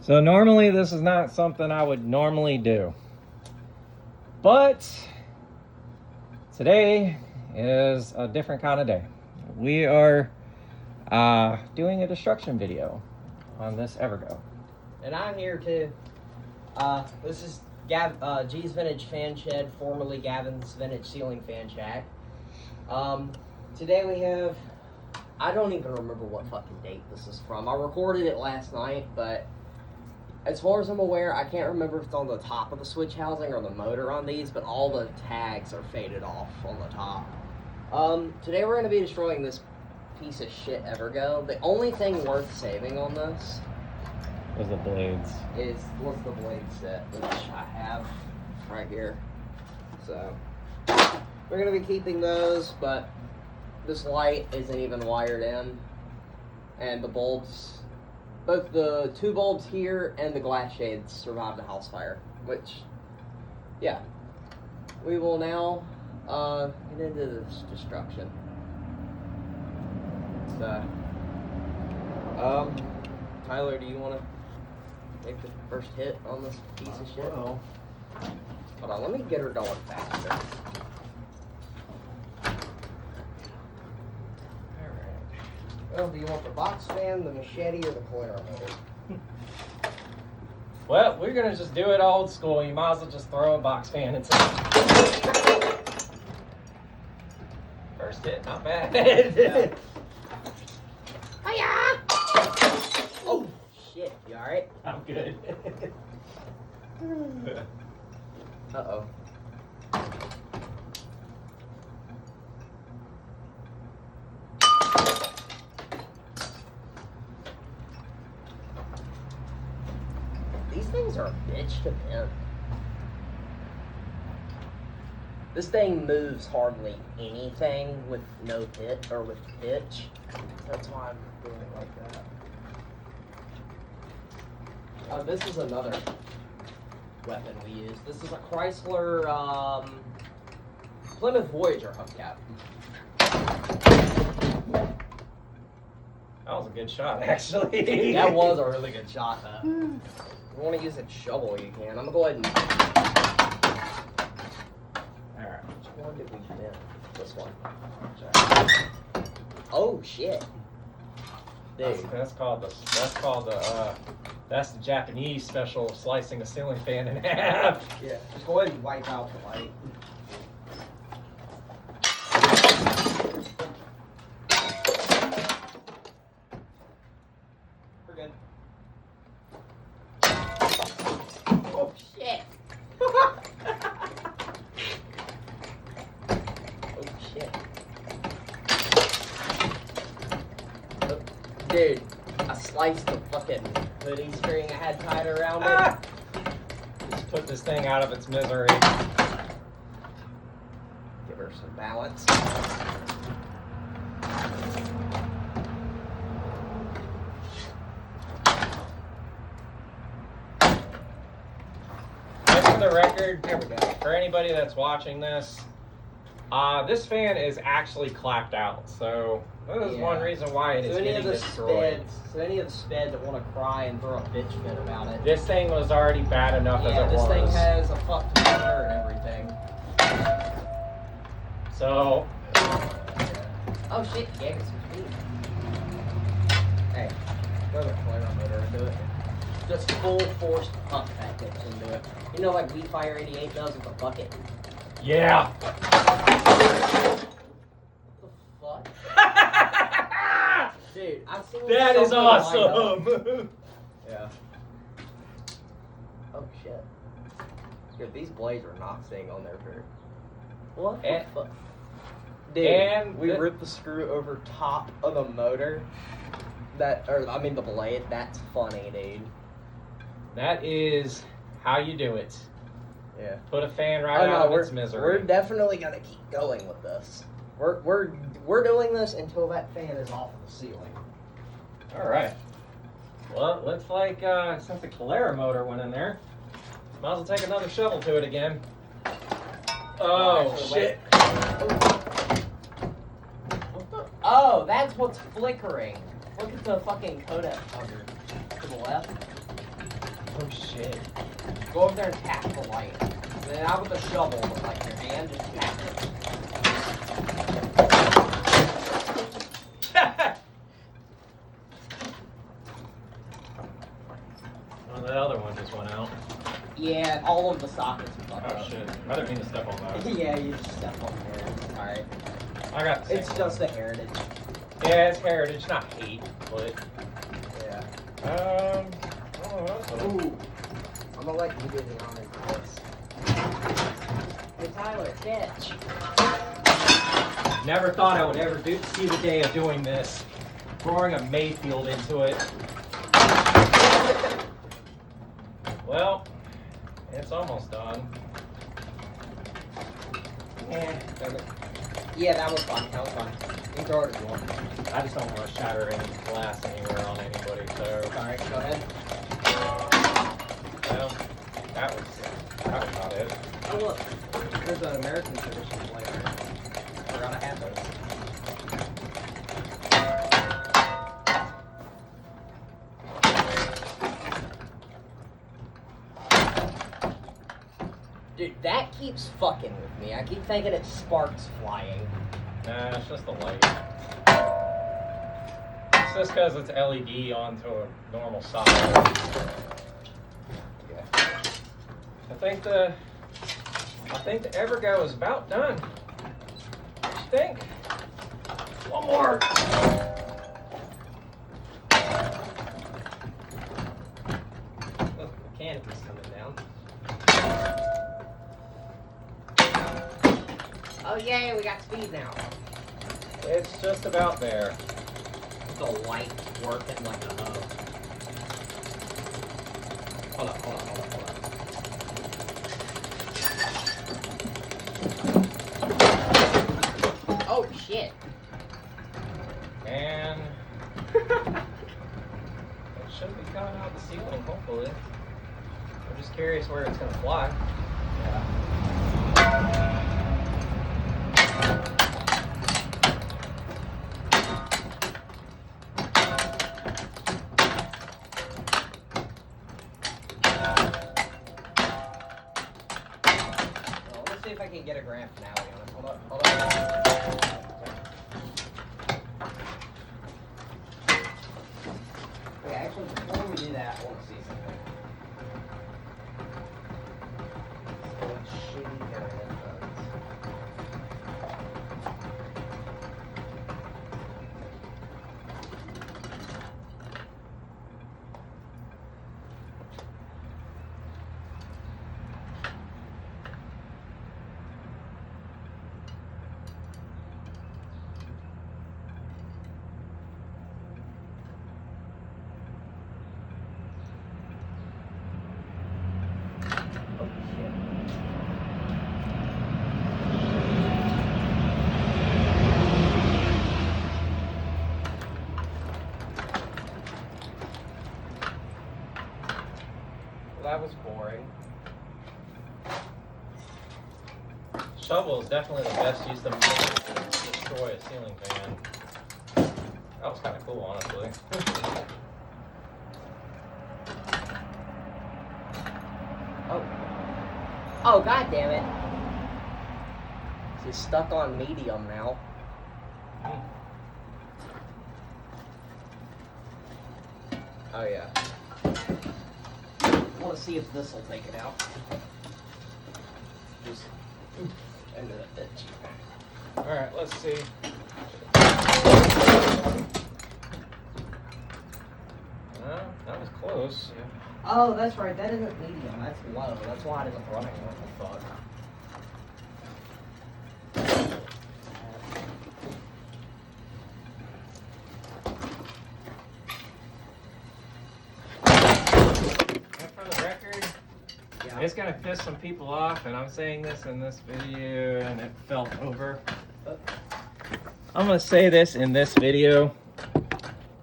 So normally this is not something I would normally do, but today is a different kind of day. We are doing a destruction video on this Evergo. And I'm here too. This is G's Vintage Fan Shed, formerly Gavin's Vintage Ceiling Fan Shack. Today we have, I don't even remember what fucking date this is from. I recorded it last night, but as far as I'm aware, I can't remember if it's on the top of the switch housing or the motor on these, but all the tags are faded off on the top. Today we're going to be destroying this piece of shit Evergo. The only thing worth saving on this Was the blades. was the blade set, which I have right here. So we're going to be keeping those, but this light isn't even wired in, and the bulbs, both the two bulbs here and the glass shades survived the house fire, which, yeah. We will now get into this destruction. So, Tyler, do you want to make the first hit on this piece of shit? Well. Hold on, let me get her going faster. Well, do you want the box fan, the machete, or the Calera motor? Well, we're gonna just do it old school. You might as well just throw a box fan inside. First hit, not bad. Hiya! Oh, shit. You alright? I'm good. Uh-oh. These things are a bitch to bend. This thing moves hardly anything with no pitch or with pitch. That's why I'm doing it like that. This is another weapon we use. This is a Chrysler Plymouth Voyager hubcap. That was a good shot, actually. That was a really good shot, though. If you want to use a shovel, you can. I'm going to go ahead and... Alright. Which one did we bend? This one. Oh, shit. Dude. That's the Japanese special slicing a ceiling fan in half. Yeah. Just go ahead and wipe out the light. We're good. Oh, shit. Oh, shit. Oh, dude, I sliced the fucking hoodie string I had tied around it. Just put this thing out of its misery. Give her some balance. Just for the record, There we go. for anybody that's watching this, this fan is actually clapped out, so that is one reason why it is getting destroyed. So any of the sped that want to cry and throw a bitch fit about it. This thing was already bad enough as it this was. thing has a fucked motor and everything. So, Oh shit, yeah, get some speed. Hey, throw the Calera motor into it. Just full force pump that bitch into it. You know, like We Fire 88 does with a bucket. yeah. What the fuck? Dude, I've seen That is something lined awesome. Yeah. Oh shit. Dude, these blades are not staying on there for. What the And- fuck? Dude, and we the- ripped the screw over top of the motor. The blade. That's funny, dude. That is how you do it. Yeah. Put a fan right out of we're, its misery. We're definitely gonna keep going with this. We're doing this until that fan is off the ceiling. All right. Well, it looks like since the Calera motor went in there, might as well take another shovel to it again. Oh, actually, shit. What the? Oh, that's what's flickering. Look at the fucking codec cover to the left. Oh shit. Go over there and tap the light. Then out with the shovel, with like your hand, just tap it. Oh, that other one just went out. Yeah, all of the sockets are fucked Oh up. shit. I didn't mean to step on that. Yeah, you just step on there. Alright. I got the It's same just one. a heritage. Yeah, it's heritage, not hate, but Yeah. I don't know. Ooh. I'm gonna let you do the honors of this. Hey Tyler, catch. Never thought I would ever see the day of doing this. Throwing a Mayfield into it. Well, it's almost done. Yeah, that was fun. That was fun. You can throw it if you want. I just don't want to shatter any glass anywhere on anybody, so. Alright, go ahead. Well, that was about it. Oh look, there's an American tradition play right. Forgot I had those. Dude, that keeps fucking with me. I keep thinking it's sparks flying. Nah, it's just the light. It's just because it's LED onto a normal socket. Yeah. I think the Evergo is about done. What you think? One more. Oh, the canopy's coming down. Oh yay, we got speed now. It's just about there. The light working like a hub. Hold up. Oh shit. And it should be coming out the ceiling, hopefully. I'm just curious where it's gonna fly. Yeah. Well, let's see if I can get a grand finale on it. Hold up. Okay, actually, before we do that, I want to see something. What shitty hair headphones. Oh shit. Well, that was boring. Shovel is definitely the best use of to destroy a ceiling fan. That was kind of cool, honestly. Oh, god damn it. She's stuck on medium now. Oh yeah. I want to see if this will take it out. Just into the bitch. Alright, let's see. Well, that was close. Oh, that's right. That isn't medium. That's low. That's why it isn't running. What the fuck? And for the record, Yeah. it's gonna piss some people off, and I'm saying this in this video, and it felt over. I'm gonna say this in this video.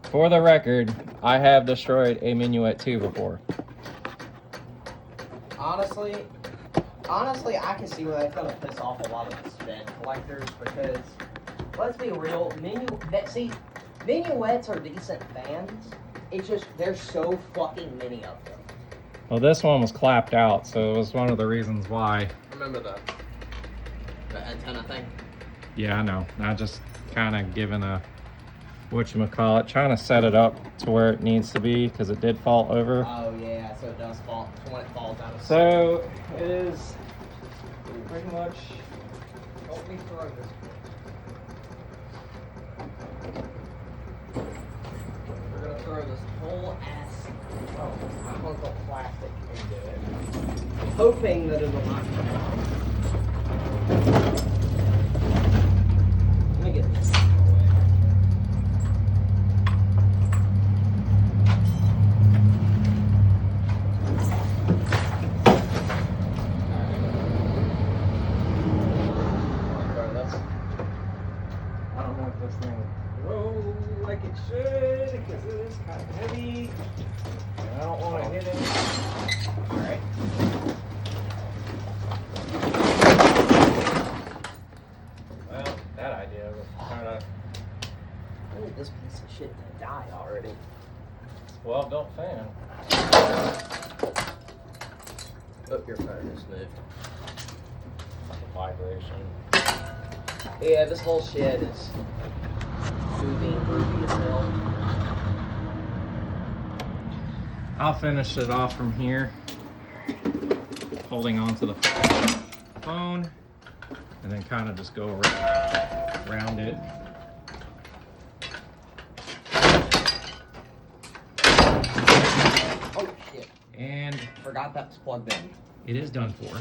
For the record, I have destroyed a Minuet 2 before. Honestly, I can see where that's gonna piss off a lot of the sped collectors because, let's be real, minuets are decent fans. It's just there's so fucking many of them. Well, this one was clapped out, so it was one of the reasons why. Remember the antenna thing? Yeah, I know. I just kind of giving a whatchamacallit, trying to set it up to where it needs to be because it did fall over. Oh yeah, so it does fall. So when it falls out of So it is pretty much. Help me throw this. We're gonna throw this whole ass hunk of plastic into it, hoping that it'll not come out. Let me get this out of the way. I don't know if this thing will roll like it should because it is kind of heavy. And I don't want to hit it. Alright. Well, that idea was kind of, I need this piece of shit to die already. well-built fan. Oh, your phone is moved. Vibration. Yeah, this whole shed is moving groovy as hell. I'll finish it off from here, holding on to the phone, and then kind of just go around it. Oh shit. And Forgot that was plugged in. it is done for.